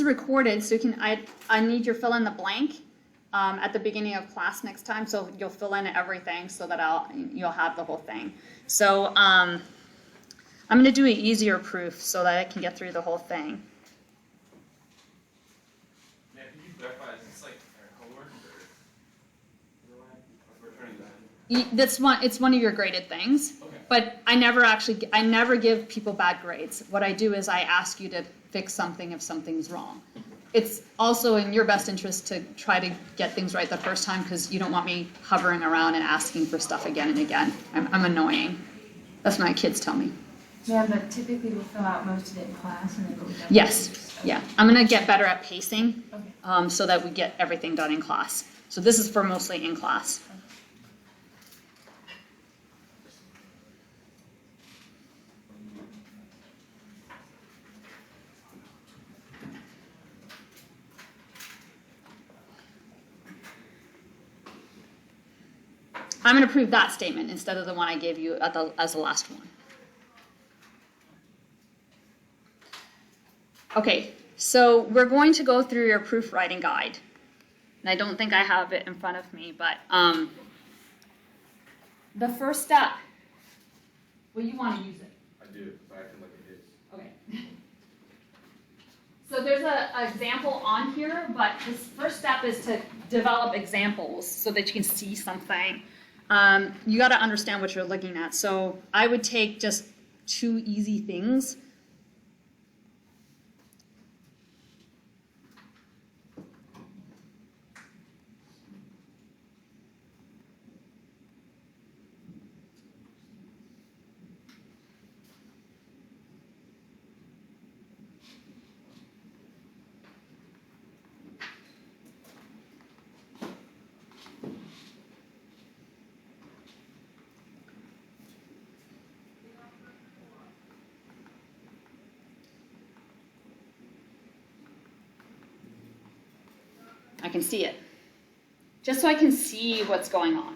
recorded, so you can, I need your fill in the blank at the beginning of class next time, so you'll fill in everything so that you'll have the whole thing. So I'm going to do an easier proof so that I can get through the whole thing. Yeah, can you verify, is this like homework or returning that? It's one of your graded things, Okay. but I never give people bad grades. What I do is I ask you to fix something if something's wrong. It's also in your best interest to try to get things right the first time because you don't want me hovering around and asking for stuff again and again. I'm annoying. That's what my kids tell me. Yeah, but typically we'll fill out most of it in class and then go down. Yes, yeah. I'm going to get better at pacing Okay. so that we get everything done in class. So this is for mostly in class. I'm going to prove that statement instead of the one I gave you as the last one. Okay, so we're going to go through your proof writing guide. And I don't think I have it in front of me, but the first step, well, you want to use it. I do, but I can look at his. Okay. So there's an example on here, but this first step is to develop examples so that you can see something. You got to understand what you're looking at. So I would take just 2 easy things. I can see it. Just so I can see what's going on.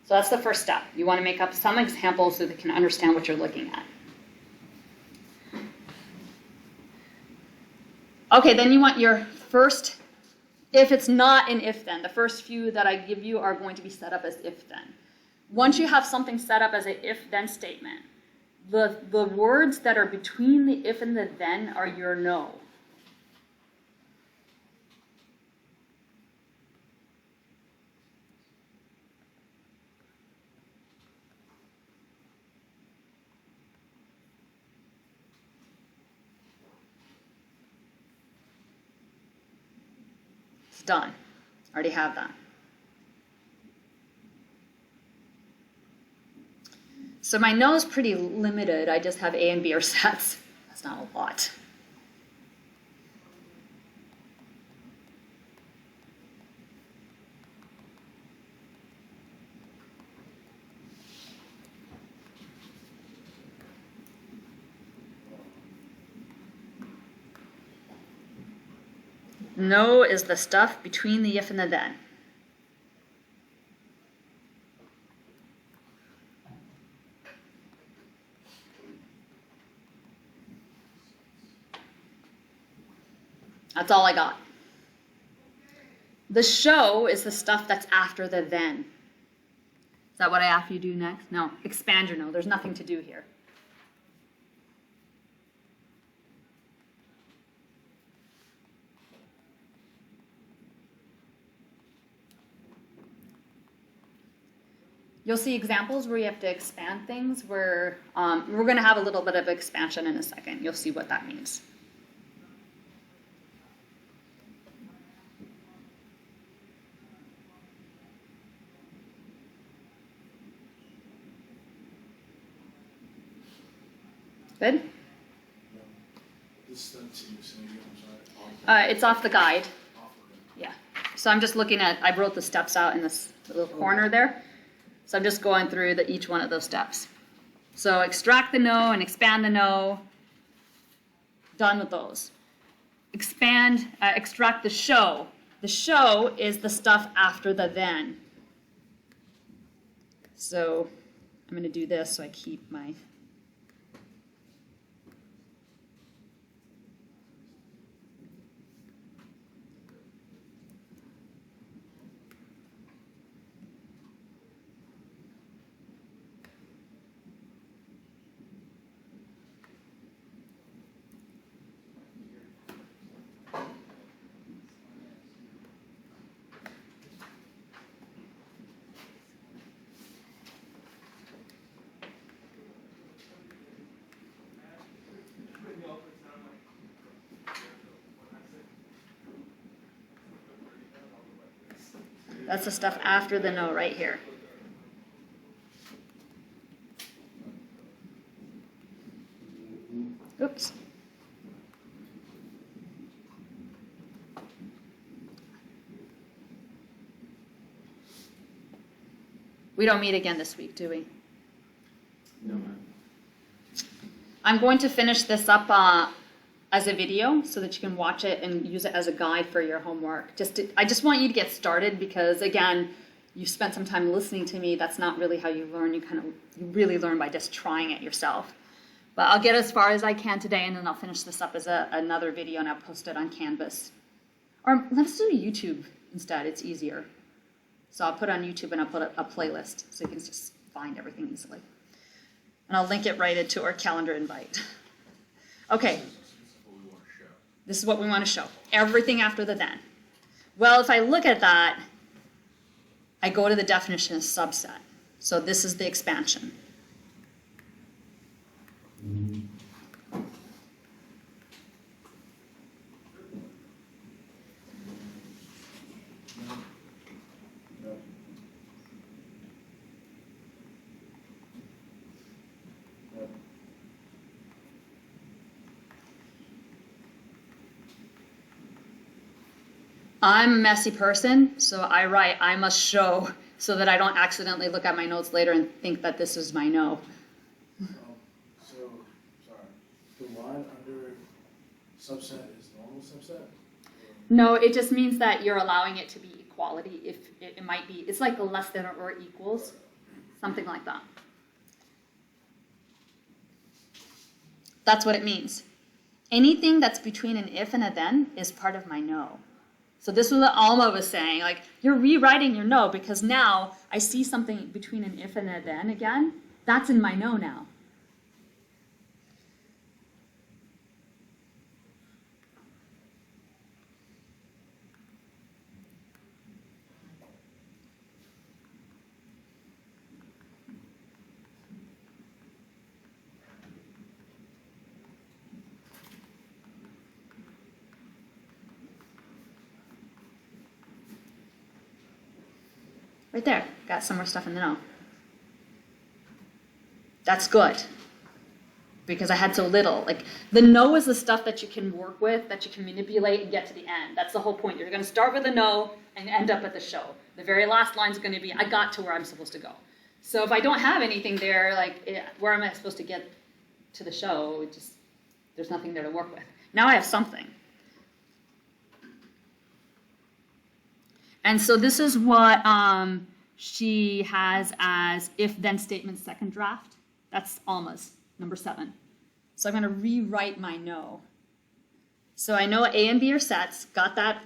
So that's the first step. You want to make up some examples so they can understand what you're looking at. Okay, then you want your first, if it's not an if-then, the first few that I give you are going to be set up as if-then. Once you have something set up as an if-then statement, the words that are between the if and the then are your no. Done. Already have that. So my no is pretty limited. I just have A and B are sets. That's not a lot. No is the stuff between the if and the then. That's all I got. The show is the stuff that's after the then. Is that what I have you do next? No, expand your no. There's nothing to do here. You'll see examples where you have to expand things where we're going to have a little bit of expansion in a second. You'll see what that means. Good? It's off the guide. Yeah. So I'm just looking at, I wrote the steps out in this little corner there. So I'm just going through each one of those steps. So extract the no and expand the no. Done with those. Extract the show. The show is the stuff after the then. So I'm going to do this so I keep my... That's the stuff after the no right here. Oops. We don't meet again this week, do we? No, ma'am. I'm going to finish this up as a video so that you can watch it and use it as a guide for your homework. I just want you to get started because, again, you've spent some time listening to me. That's not really how you learn. You really learn by just trying it yourself. But I'll get as far as I can today, and then I'll finish this up as another video, and I'll post it on Canvas. Or let's do YouTube instead. It's easier. So I'll put it on YouTube, and I'll put a playlist so you can just find everything easily. And I'll link it right into our calendar invite. Okay. This is what we want to show. Everything after the then. Well, if I look at that, I go to the definition of subset. So this is the expansion. I'm a messy person, so I write I must show so that I don't accidentally look at my notes later and think that this is my no. So, sorry, the line under subset is normal subset? No, it just means that you're allowing it to be equality. If it might be, it's like a less than or equals, something like that. That's what it means. Anything that's between an if and a then is part of my no. So this was what Alma was saying, like, you're rewriting your no because now I see something between an if and a then again. That's in my no now. Right there, got some more stuff in the no. That's good, because I had so little. Like, the no is the stuff that you can work with, that you can manipulate and get to the end. That's the whole point. You're going to start with a no and end up at the show. The very last line is going to be, I got to where I'm supposed to go. So if I don't have anything there, like, where am I supposed to get to the show? There's nothing there to work with. Now I have something. And so this is what she has as if-then statement second draft. That's Alma's, number 7. So I'm going to rewrite my no. So I know A and B are sets, got that,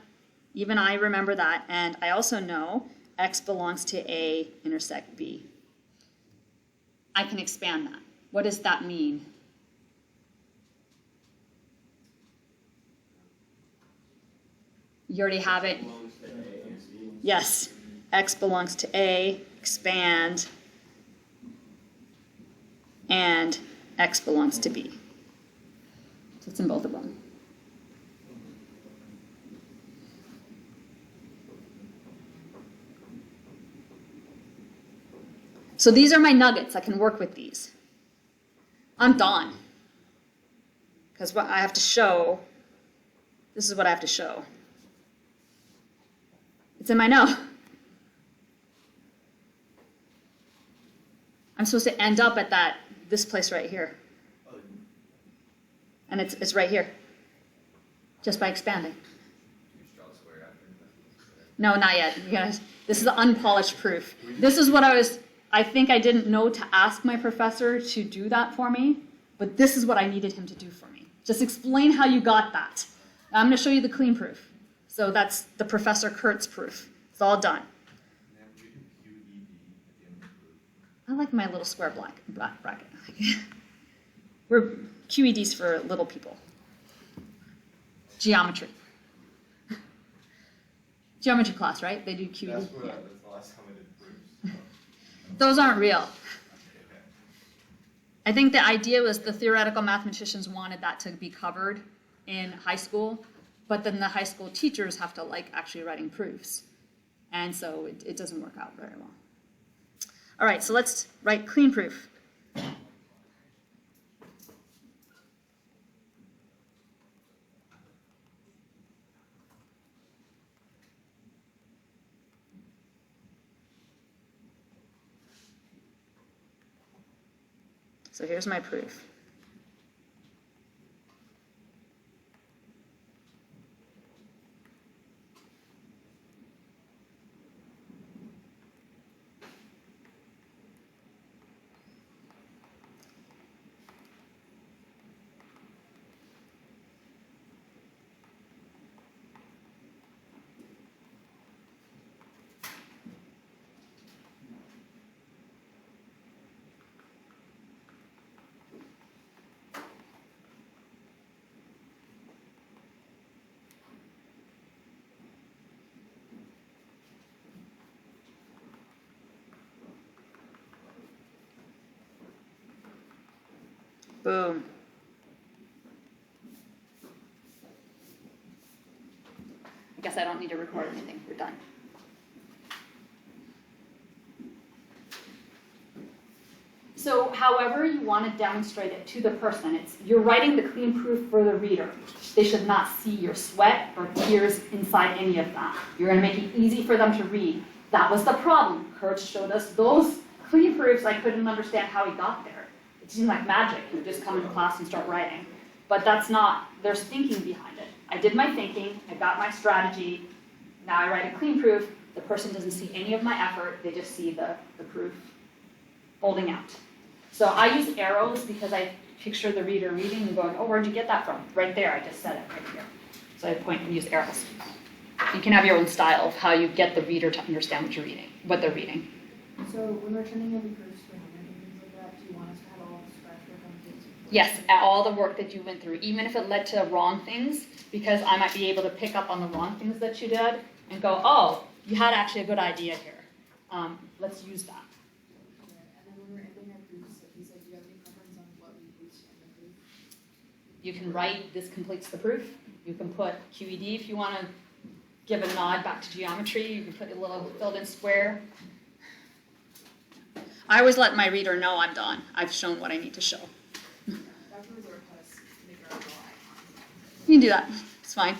even I remember that, and I also know X belongs to A intersect B. I can expand that. What does that mean? You already have it. Yes, X belongs to A, expand, and X belongs to B. So it's in both of them. So these are my nuggets. I can work with these. I'm done. Because what I have to show, this is what I have to show. It's in my no. I'm supposed to end up at this place right here. And it's right here. Just by expanding. No, not yet. You guys, this is the unpolished proof. This is what I think I didn't know to ask my professor to do that for me, but this is what I needed him to do for me. Just explain how you got that. I'm going to show you the clean proof. So that's the Professor Kurtz proof. It's all done. I like my little square bracket. We're QEDs for little people. Geometry. Geometry class, right? They do QED. That's Yeah. the last time I did proofs. Those aren't real. I think the idea was the theoretical mathematicians wanted that to be covered in high school, but then the high school teachers have to like actually writing proofs. And so it doesn't work out very well. All right, so let's write clean proof. So here's my proof. Boom. I guess I don't need to record anything. We're done. So however you want to demonstrate it to the person, you're writing the clean proof for the reader. They should not see your sweat or tears inside any of that. You're going to make it easy for them to read. That was the problem. Kurt showed us those clean proofs. I couldn't understand how he got there. It seemed like magic. He would just come into class and start writing. But that's not, there's thinking behind it. I did my thinking, I got my strategy, now I write a clean proof. The person doesn't see any of my effort, they just see the proof folding out. So I use arrows because I picture the reader reading and going, oh, where'd you get that from? Right there, I just said it right here. So I point and use arrows. You can have your own style of how you get the reader to understand what you're reading, what they're reading. So when we're turning in proofs for homework and things like that, do you want us to have all the scratch work on things? Yes, all the work that you went through, even if it led to wrong things, because I might be able to pick up on the wrong things that you did and go, oh, you had actually a good idea here. Let's use that. Yeah, and then when we're ending our proofs, like you said, do you have any preference on what we use to end the proof? You can write, this completes the proof. You can put QED if you want to give a nod back to geometry. You can put a little filled in square. I always let my reader know I'm done. I've shown what I need to show. Afterwards, or have us make our own little icons. You can do that. It's fine.